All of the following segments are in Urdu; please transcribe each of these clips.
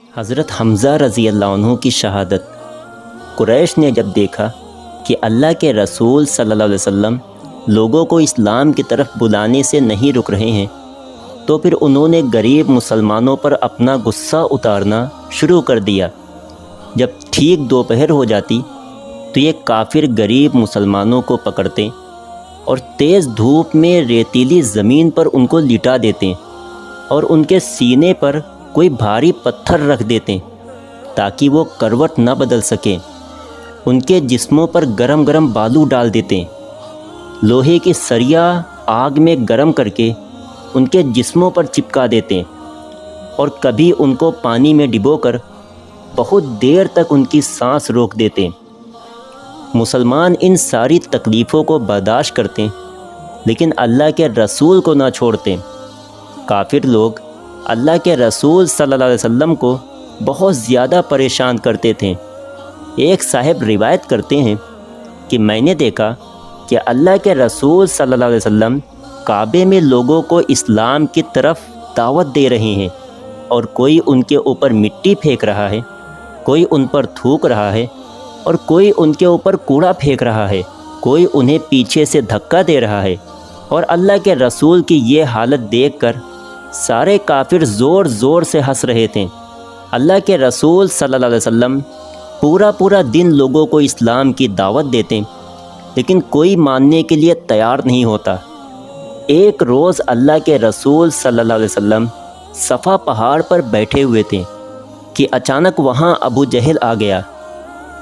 حضرت حمزہ رضی اللہ عنہ کی شہادت۔ قریش نے جب دیکھا کہ اللہ کے رسول صلی اللہ علیہ وسلم لوگوں کو اسلام کی طرف بلانے سے نہیں رک رہے ہیں، تو پھر انہوں نے غریب مسلمانوں پر اپنا غصہ اتارنا شروع کر دیا۔ جب ٹھیک دوپہر ہو جاتی تو یہ کافر غریب مسلمانوں کو پکڑتے اور تیز دھوپ میں ریتیلی زمین پر ان کو لٹا دیتے اور ان کے سینے پر کوئی بھاری پتھر رکھ دیتے تاکہ وہ کروٹ نہ بدل سکیں۔ ان کے جسموں پر گرم گرم بالو ڈال دیتے، لوہے کی سریا آگ میں گرم کر کے ان کے جسموں پر چپکا دیتے اور کبھی ان کو پانی میں ڈبو کر بہت دیر تک ان کی سانس روک دیتے۔ مسلمان ان ساری تکلیفوں کو برداشت کرتے لیکن اللہ کے رسول کو نہ چھوڑتے۔ کافر لوگ اللہ کے رسول صلی اللہ علیہ وسلم کو بہت زیادہ پریشان کرتے تھے۔ ایک صاحب روایت کرتے ہیں کہ میں نے دیکھا کہ اللہ کے رسول صلی اللہ علیہ وسلم کعبے میں لوگوں کو اسلام کی طرف دعوت دے رہے ہیں، اور کوئی ان کے اوپر مٹی پھینک رہا ہے، کوئی ان پر تھوک رہا ہے، اور کوئی ان کے اوپر کوڑا پھینک رہا ہے، کوئی انہیں پیچھے سے دھکا دے رہا ہے۔ اور اللہ کے رسول کی یہ حالت دیکھ کر سارے کافر زور زور سے ہنس رہے تھے۔ اللہ کے رسول صلی اللہ علیہ وسلم پورا دن لوگوں کو اسلام کی دعوت دیتے لیکن کوئی ماننے کے لیے تیار نہیں ہوتا۔ ایک روز اللہ کے رسول صلی اللہ علیہ وسلم صفا پہاڑ پر بیٹھے ہوئے تھے کہ اچانک وہاں ابو جہل آ گیا۔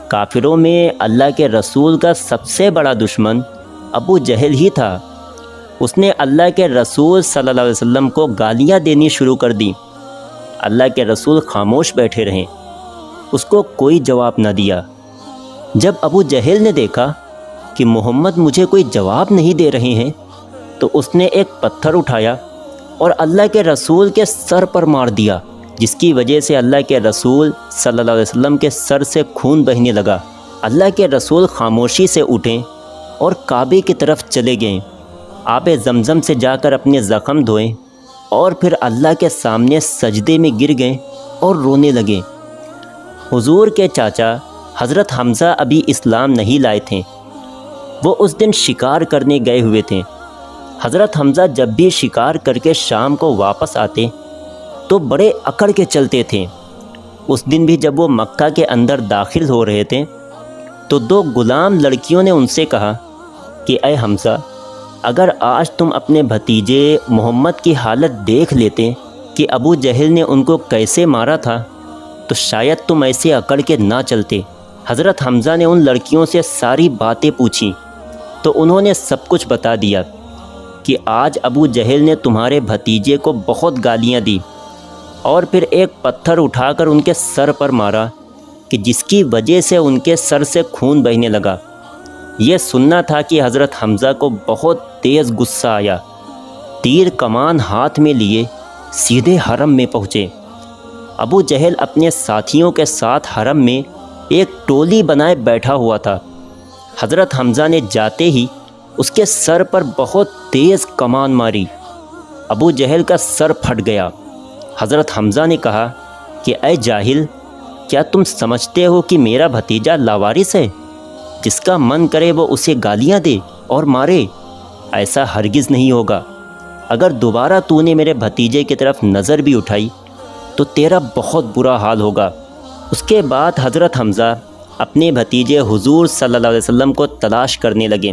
کافروں میں اللہ کے رسول کا سب سے بڑا دشمن ابو جہل ہی تھا۔ اس نے اللہ کے رسول صلی اللہ علیہ وسلم کو گالیاں دینی شروع کر دی۔ اللہ کے رسول خاموش بیٹھے رہے، اس کو کوئی جواب نہ دیا۔ جب ابو جہل نے دیکھا کہ محمد مجھے کوئی جواب نہیں دے رہے ہیں تو اس نے ایک پتھر اٹھایا اور اللہ کے رسول کے سر پر مار دیا، جس کی وجہ سے اللہ کے رسول صلی اللہ علیہ وسلم کے سر سے خون بہنے لگا۔ اللہ کے رسول خاموشی سے اٹھیں اور کعبے کی طرف چلے گئے، آب زمزم سے جا کر اپنے زخم دھوئے اور پھر اللہ کے سامنے سجدے میں گر گئے اور رونے لگے۔ حضور کے چاچا حضرت حمزہ ابھی اسلام نہیں لائے تھے، وہ اس دن شکار کرنے گئے ہوئے تھے۔ حضرت حمزہ جب بھی شکار کر کے شام کو واپس آتے تو بڑے اکڑ کے چلتے تھے۔ اس دن بھی جب وہ مکہ کے اندر داخل ہو رہے تھے تو دو غلام لڑکیوں نے ان سے کہا کہ اے حمزہ، اگر آج تم اپنے بھتیجے محمد کی حالت دیکھ لیتے کہ ابو جہل نے ان کو کیسے مارا تھا تو شاید تم ایسے اکڑ کے نہ چلتے۔ حضرت حمزہ نے ان لڑکیوں سے ساری باتیں پوچھیں تو انہوں نے سب کچھ بتا دیا کہ آج ابو جہل نے تمہارے بھتیجے کو بہت گالیاں دی اور پھر ایک پتھر اٹھا کر ان کے سر پر مارا کہ جس کی وجہ سے ان کے سر سے خون بہنے لگا۔ یہ سننا تھا کہ حضرت حمزہ کو بہت تیز غصہ آیا، تیر کمان ہاتھ میں لیے سیدھے حرم میں پہنچے۔ ابو جہل اپنے ساتھیوں کے ساتھ حرم میں ایک ٹولی بنائے بیٹھا ہوا تھا۔ حضرت حمزہ نے جاتے ہی اس کے سر پر بہت تیز کمان ماری، ابو جہل کا سر پھٹ گیا۔ حضرت حمزہ نے کہا کہ اے جاہل، کیا تم سمجھتے ہو کہ میرا بھتیجا لاوارث ہے، جس کا من کرے وہ اسے گالیاں دے اور مارے؟ ایسا ہرگز نہیں ہوگا۔ اگر دوبارہ تو نے میرے بھتیجے کی طرف نظر بھی اٹھائی تو تیرا بہت برا حال ہوگا۔ اس کے بعد حضرت حمزہ اپنے بھتیجے حضور صلی اللہ علیہ وسلم کو تلاش کرنے لگے۔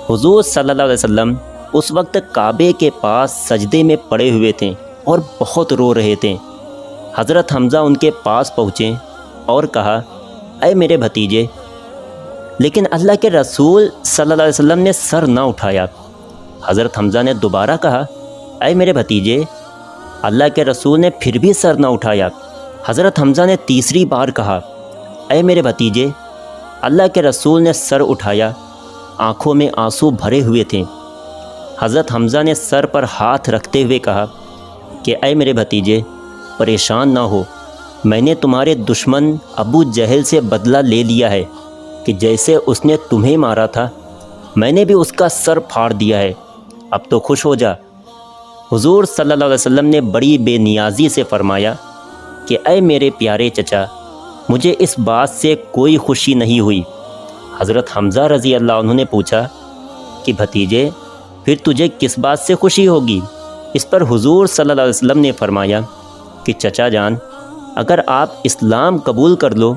حضور صلی اللہ علیہ وسلم اس وقت کعبے کے پاس سجدے میں پڑے ہوئے تھے اور بہت رو رہے تھے۔ حضرت حمزہ ان کے پاس پہنچے اور کہا اے میرے بھتیجے، لیکن اللہ کے رسول صلی اللہ علیہ وسلم نے سر نہ اٹھایا۔ حضرت حمزہ نے دوبارہ کہا اے میرے بھتیجے، اللہ کے رسول نے پھر بھی سر نہ اٹھایا۔ حضرت حمزہ نے تیسری بار کہا اے میرے بھتیجے، اللہ کے رسول نے سر اٹھایا، آنکھوں میں آنسو بھرے ہوئے تھے۔ حضرت حمزہ نے سر پر ہاتھ رکھتے ہوئے کہا کہ اے میرے بھتیجے، پریشان نہ ہو، میں نے تمہارے دشمن ابو جہل سے بدلہ لے لیا ہے کہ جیسے اس نے تمہیں مارا تھا میں نے بھی اس کا سر پھاڑ دیا ہے، اب تو خوش ہو جا۔ حضور صلی اللہ علیہ وسلم نے بڑی بے نیازی سے فرمایا کہ اے میرے پیارے چچا، مجھے اس بات سے کوئی خوشی نہیں ہوئی۔ حضرت حمزہ رضی اللہ عنہ نے پوچھا کہ بھتیجے، پھر تجھے کس بات سے خوشی ہوگی؟ اس پر حضور صلی اللہ علیہ وسلم نے فرمایا کہ چچا جان، اگر آپ اسلام قبول کر لو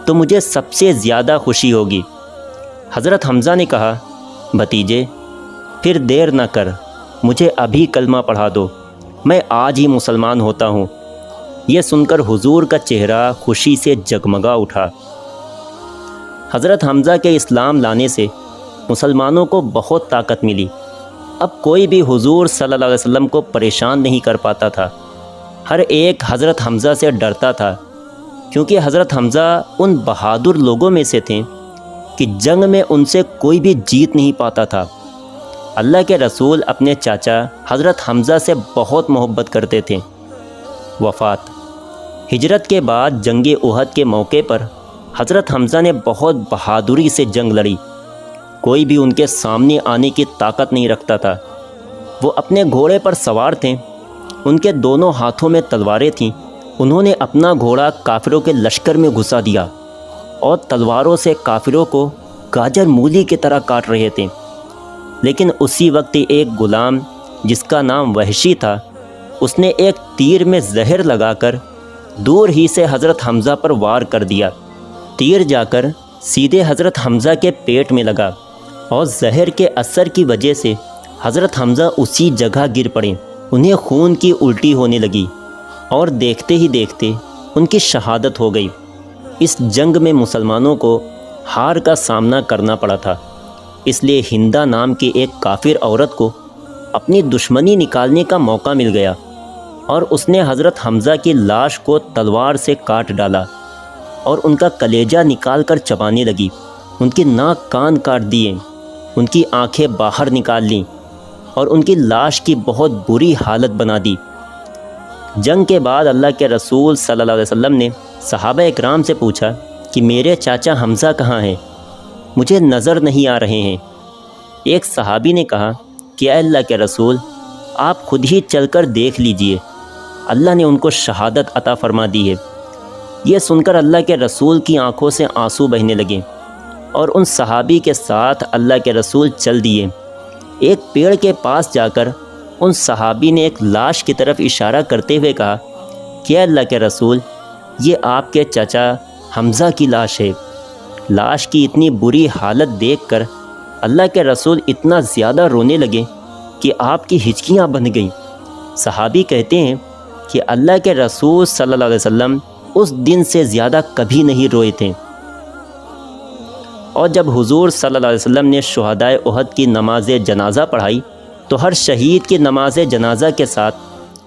تو مجھے سب سے زیادہ خوشی ہوگی۔ حضرت حمزہ نے کہا، بھتیجے پھر دیر نہ کر، مجھے ابھی کلمہ پڑھا دو، میں آج ہی مسلمان ہوتا ہوں۔ یہ سن کر حضور کا چہرہ خوشی سے جگمگا اٹھا۔ حضرت حمزہ کے اسلام لانے سے مسلمانوں کو بہت طاقت ملی۔ اب کوئی بھی حضور صلی اللہ علیہ وسلم کو پریشان نہیں کر پاتا تھا۔ ہر ایک حضرت حمزہ سے ڈرتا تھا، کیونکہ حضرت حمزہ ان بہادر لوگوں میں سے تھے کہ جنگ میں ان سے کوئی بھی جیت نہیں پاتا تھا۔ اللہ کے رسول اپنے چاچا حضرت حمزہ سے بہت محبت کرتے تھے۔ وفات۔ ہجرت کے بعد جنگ احد کے موقع پر حضرت حمزہ نے بہت بہادری سے جنگ لڑی۔ کوئی بھی ان کے سامنے آنے کی طاقت نہیں رکھتا تھا۔ وہ اپنے گھوڑے پر سوار تھے، ان کے دونوں ہاتھوں میں تلواریں تھیں۔ انہوں نے اپنا گھوڑا کافروں کے لشکر میں گھسا دیا اور تلواروں سے کافروں کو گاجر مولی کی طرح کاٹ رہے تھے۔ لیکن اسی وقت ایک غلام جس کا نام وحشی تھا، اس نے ایک تیر میں زہر لگا کر دور ہی سے حضرت حمزہ پر وار کر دیا۔ تیر جا کر سیدھے حضرت حمزہ کے پیٹ میں لگا اور زہر کے اثر کی وجہ سے حضرت حمزہ اسی جگہ گر پڑے۔ انہیں خون کی الٹی ہونے لگی اور دیکھتے ہی دیکھتے ان کی شہادت ہو گئی۔ اس جنگ میں مسلمانوں کو ہار کا سامنا کرنا پڑا تھا، اس لیے ہندہ نام کی ایک کافر عورت کو اپنی دشمنی نکالنے کا موقع مل گیا اور اس نے حضرت حمزہ کی لاش کو تلوار سے کاٹ ڈالا اور ان کا کلیجہ نکال کر چبانے لگی۔ ان کی ناک کان کاٹ دیے، ان کی آنکھیں باہر نکال لیں اور ان کی لاش کی بہت بری حالت بنا دی۔ جنگ کے بعد اللہ کے رسول صلی اللہ علیہ وسلم نے صحابہ اکرام سے پوچھا کہ میرے چاچا حمزہ کہاں ہیں؟ مجھے نظر نہیں آ رہے ہیں۔ ایک صحابی نے کہا کہ اے اللہ کے رسول، آپ خود ہی چل کر دیکھ لیجئے، اللہ نے ان کو شہادت عطا فرما دی ہے۔ یہ سن کر اللہ کے رسول کی آنکھوں سے آنسو بہنے لگے اور ان صحابی کے ساتھ اللہ کے رسول چل دیے۔ ایک پیڑ کے پاس جا کر ان صحابی نے ایک لاش کی طرف اشارہ کرتے ہوئے کہا کہ اے اللہ کے رسول، یہ آپ کے چچا حمزہ کی لاش ہے۔ لاش کی اتنی بری حالت دیکھ کر اللہ کے رسول اتنا زیادہ رونے لگے کہ آپ کی ہچکیاں بندھ گئیں۔ صحابی کہتے ہیں کہ اللہ کے رسول صلی اللہ علیہ وسلم اس دن سے زیادہ کبھی نہیں روئے تھے۔ اور جب حضور صلی اللہ علیہ وسلم نے شہدائے احد کی نماز جنازہ پڑھائی تو ہر شہید کی نماز جنازہ کے ساتھ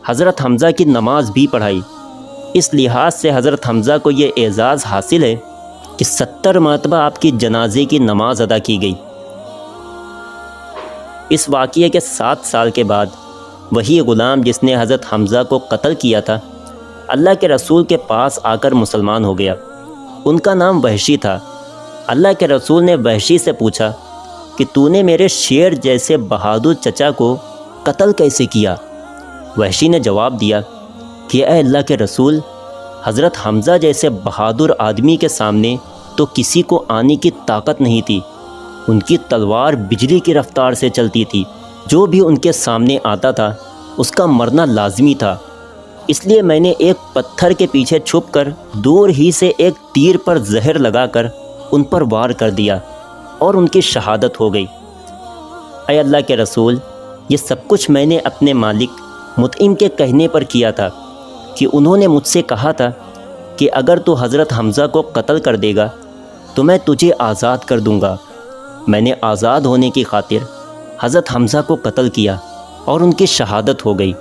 حضرت حمزہ کی نماز بھی پڑھائی۔ اس لحاظ سے حضرت حمزہ کو یہ اعزاز حاصل ہے کہ 70 مرتبہ آپ کی جنازے کی نماز ادا کی گئی۔ اس واقعے کے 7 سال کے بعد وہی غلام جس نے حضرت حمزہ کو قتل کیا تھا، اللہ کے رسول کے پاس آ کر مسلمان ہو گیا۔ ان کا نام وحشی تھا۔ اللہ کے رسول نے وحشی سے پوچھا کہ تو نے میرے شیر جیسے بہادر چچا کو قتل کیسے کیا؟ وحشی نے جواب دیا کہ اے اللہ کے رسول، حضرت حمزہ جیسے بہادر آدمی کے سامنے تو کسی کو آنے کی طاقت نہیں تھی۔ ان کی تلوار بجلی کی رفتار سے چلتی تھی، جو بھی ان کے سامنے آتا تھا اس کا مرنا لازمی تھا۔ اس لیے میں نے ایک پتھر کے پیچھے چھپ کر دور ہی سے ایک تیر پر زہر لگا کر ان پر وار کر دیا اور ان کی شہادت ہو گئی۔ اے اللہ کے رسول، یہ سب کچھ میں نے اپنے مالک مطعم کے کہنے پر کیا تھا کہ انہوں نے مجھ سے کہا تھا کہ اگر تو حضرت حمزہ کو قتل کر دے گا تو میں تجھے آزاد کر دوں گا۔ میں نے آزاد ہونے کی خاطر حضرت حمزہ کو قتل کیا اور ان کی شہادت ہو گئی۔